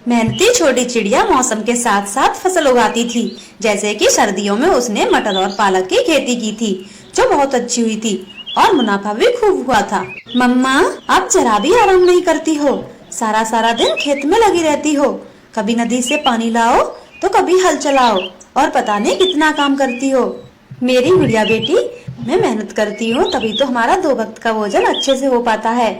मेहनती छोटी चिड़िया मौसम के साथ साथ फसल उगाती थी। जैसे कि सर्दियों में उसने मटर और पालक की खेती की थी, जो बहुत अच्छी हुई थी और मुनाफा भी खूब हुआ था। मम्मा, आप जरा भी आराम नहीं करती हो, सारा सारा दिन खेत में लगी रहती हो। कभी नदी से पानी लाओ तो कभी हल चलाओ और पता नहीं कितना काम करती हो। मेरी गुड़िया बेटी, मैं मेहनत करती हूँ तभी तो हमारा 2 वक्त का भोजन अच्छे से हो पाता है,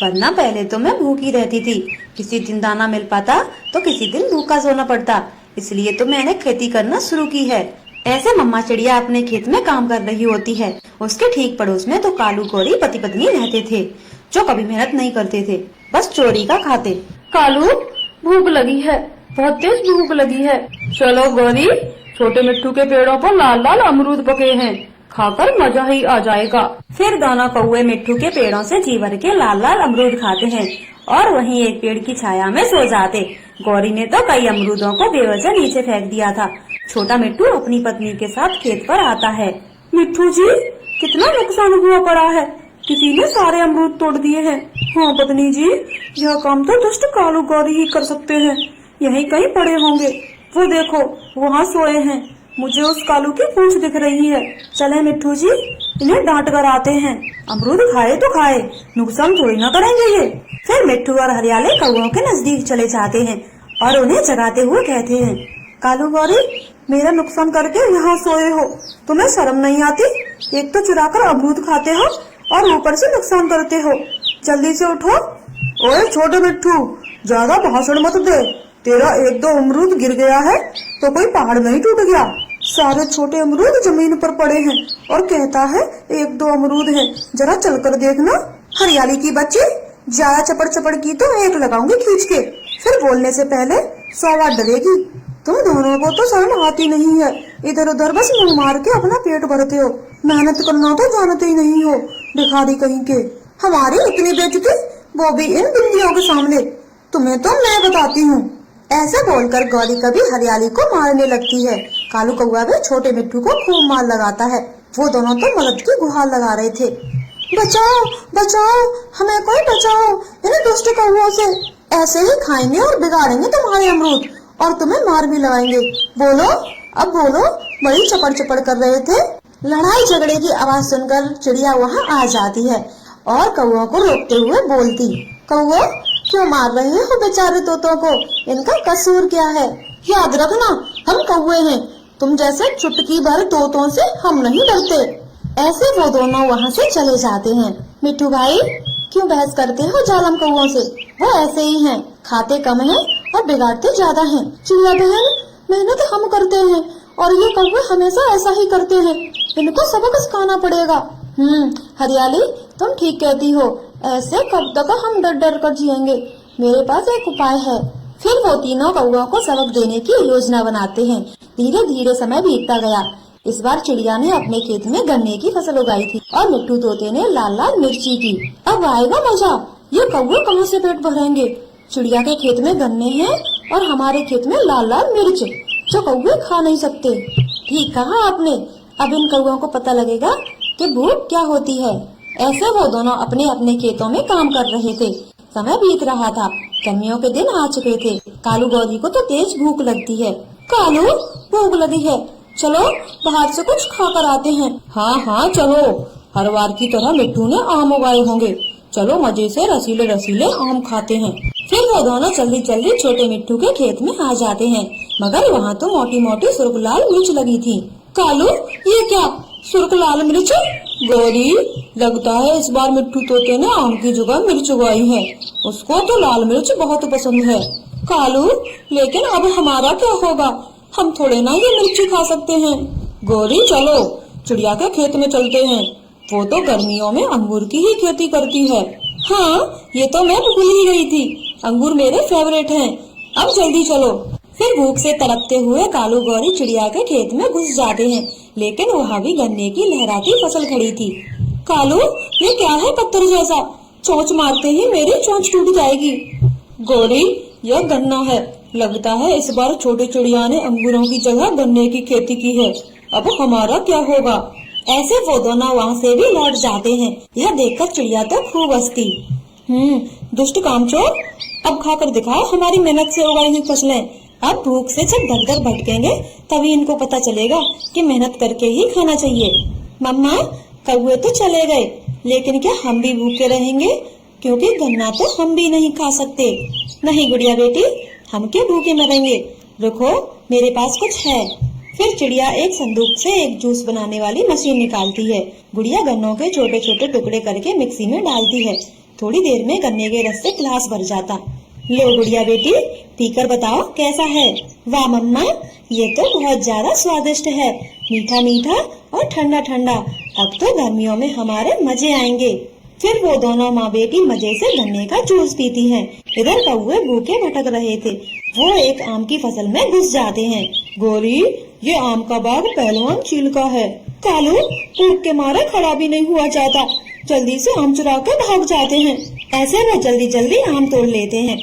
वरना पहले तो मैं भूखी रहती थी। किसी दिन दाना मिल पाता तो किसी दिन भूखा सोना पड़ता, इसलिए तो मैंने खेती करना शुरू की है। ऐसे मम्मा चिड़िया अपने खेत में काम कर रही होती है। उसके ठीक पड़ोस में तो कालू गौरी पति पत्नी रहते थे, जो कभी मेहनत नहीं करते थे, बस चोरी का खाते। कालू, भूख लगी है, बहुत तेज भूख लगी है। चलो गौरी, छोटे मिट्टू के पेड़ों पर लाल लाल अमरूद पके हैं, खाकर मजा ही आ जाएगा। फिर दोनों कौवे मिट्टू के पेड़ों से जी भर के लाल लाल अमरूद खाते हैं और वहीं एक पेड़ की छाया में सो जाते। गौरी ने तो कई अमरूदों को बेवजह नीचे फेंक दिया था। छोटा मिट्टू अपनी पत्नी के साथ खेत पर आता है। मिट्टू जी, कितना नुकसान हुआ पड़ा है, किसी ने सारे अमरूद तोड़ दिए हैं। हाँ पत्नी जी, यह काम तो दुष्ट कालू गौरी ही कर सकते हैं, यहीं कहीं पड़े होंगे। वो देखो, वहाँ सोए हैं, मुझे उस कालू की पूंछ दिख रही है। चले मिट्टू जी, इन्हें डांट कर आते हैं। अमरूद खाए तो खाए, नुकसान थोड़ी ना करेंगे ये। फिर मिट्टू और हरियाले कौओं के नजदीक चले जाते हैं और उन्हें जगाते हुए कहते हैं, कालू गौरी, मेरा नुकसान करके यहाँ सोए हो, तुम्हें शर्म नहीं आती? एक तो चुरा कर अमरूद खाते हो और ऊपर से नुकसान करते हो, जल्दी से उठो। ओए छोटे मिट्टू, ज्यादा भाषण मत दे, तेरा 1-2 अमरूद गिर गया है तो कोई पहाड़ नहीं टूट गया। सारे छोटे अमरूद जमीन पर पड़े हैं और कहता है 1-2 अमरूद है, जरा चलकर देखना। हरियाली की बच्ची, ज्यादा चपड़ चपड़ की तो एक लगाऊंगी खींच के, फिर बोलने से पहले 100 बार डरेगी। तुम दोनों को तो शर्म आती नहीं है, इधर उधर बस मुंह मार के अपना पेट भरते हो, मेहनत करना तो जानते ही नहीं हो, भिखारी कहीं के। हमारी इतनी बेइज्जती, वो भी इन बिंदियों के सामने, तुम्हें तो मैं बताती हूँ। ऐसा बोलकर गौरी कभी हरियाली को मारने लगती है। कालू कौआ भी छोटे मिट्टू को खूब मार लगाता है। वो दोनों तो मदद की गुहार लगा रहे थे, बचाओ बचाओ, हमें कोई बचाओ इन दुष्ट कौओं से, ऐसे ही खाएंगे और बिगाड़ेंगे तुम्हारे अमरूद और तुम्हें मार भी लगाएंगे। बोलो, अब बोलो। बड़ी चपड़ चपड़ कर रहे थे। लड़ाई झगड़े की आवाज सुनकर चिड़िया वहाँ आ जाती है और कौओं को रोकते हुए बोलती, कौओ, क्यों मार रहे हो बेचारे तोतों को, इनका कसूर क्या है? याद रखना, हम कौवे हैं, तुम जैसे चुटकी भर तोतों से हम नहीं डरते। ऐसे वो दोनों वहाँ से चले जाते हैं। मिट्टू भाई, क्यों बहस करते हो जालम कौओं से? वो ऐसे ही हैं, खाते कम हैं और बिगाड़ते ज्यादा हैं। चिड़िया बहन, मेहनत हम करते हैं और ये कौवे हमेशा ऐसा ही करते हैं, इनको सबक सिखाना पड़ेगा। हरियाली, तुम ठीक कहती हो, ऐसे कब तक हम डर डर कर जिएंगे? मेरे पास एक उपाय है। फिर वो तीनों कौओं को सबक देने की योजना बनाते हैं। धीरे धीरे समय बीतता गया। इस बार चिड़िया ने अपने खेत में गन्ने की फसल उगाई थी और मिट्टू तोते ने लाल लाल मिर्ची की। अब आएगा मजा, ये कौवे कहाँ से पेट भरेंगे? चिड़िया के खेत में गन्ने हैं और हमारे खेत में लाल लाल मिर्च, जो कौवे खा नहीं सकते। ठीक कहा आपने, अब इन कौओं को पता लगेगा कि भूख क्या होती है। ऐसे वो दोनों अपने अपने खेतों में काम कर रहे थे। समय बीत रहा था, गर्मियों के दिन आ चुके थे। कालू गौरी को तो तेज भूख लगती है। कालू, भूख लगी है, चलो बाहर से कुछ खा कर आते हैं। हाँ हाँ चलो, हर बार की तरह मिट्टू ने आम उगाए होंगे, चलो मजे से रसीले रसीले आम खाते हैं। फिर वो दोनों जल्दी जल्दी छोटे मिट्टू के खेत में आ जाते हैं, मगर वहाँ तो मोटी मोटी सुर्ख लाल मिर्च लगी थी। कालू, ये क्या सुर्ख लाल मिर्च? गौरी, लगता है इस बार मिट्टू तोते ने आम की जगह मिर्च उगाई है, उसको तो लाल मिर्च बहुत पसंद है। कालू, लेकिन अब हमारा क्या होगा? हम थोड़े ना ये मिर्ची खा सकते हैं। गौरी चलो, चिड़िया के खेत में चलते हैं, वो तो गर्मियों में अंगूर की ही खेती करती है। हाँ, ये तो मैं भूल ही गई थी, अंगूर मेरे फेवरेट हैं। अब जल्दी चलो। फिर भूख से तड़पते हुए कालू गौरी चिड़िया के खेत में घुस जाते हैं, लेकिन वहाँ भी गन्ने की लहराती फसल खड़ी थी। कालू, ये क्या है पत्थर जैसा? चोंच मारते ही मेरी चोंच टूट जाएगी। गौरी, यह गन्ना है, लगता है इस बार छोटे चिड़िया ने अंगूरों की जगह गन्ने की खेती की है, अब हमारा क्या होगा? ऐसे वो दोनों वहाँ से भी लौट जाते हैं। यह देखकर चिड़िया तो खूब हंसती। दुष्ट कामचोर, अब खाकर दिखाओ हमारी मेहनत से उगाई हुई फसलें। अब भूख से जब दर दर भटकेंगे तभी इनको पता चलेगा कि मेहनत करके ही खाना चाहिए। मम्मा, कौवे तो चले गए, लेकिन क्या हम भी भूखे रहेंगे? क्योंकि गन्ना तो हम भी नहीं खा सकते। नहीं गुड़िया बेटी, हम क्यों भूखे मरेंगे? रुको, मेरे पास कुछ है। फिर चिड़िया एक संदूक से एक जूस बनाने वाली मशीन निकालती है। गुड़िया गन्नों के छोटे छोटे टुकड़े करके मिक्सी में डालती है। थोड़ी देर में गन्ने के रस से गिलास भर जाता। लो गुड़िया बेटी, पीकर बताओ कैसा है। वाह मम्मा, ये तो बहुत ज्यादा स्वादिष्ट है, मीठा मीठा और ठंडा ठंडा। अब तो गर्मियों में हमारे मजे आएंगे। फिर वो दोनों माँ बेटी मजे से गन्ने का जूस पीती हैं। इधर कौवे भूखे भटक रहे थे। वो एक आम की फसल में घुस जाते हैं। गोरी, ये आम का बाग पहलवान चील का है। कालू, भूख के मारे खड़ा भी नहीं हुआ जाता, जल्दी से आम चुरा के भाग जाते हैं। ऐसे वो जल्दी जल्दी आम तोड़ लेते हैं।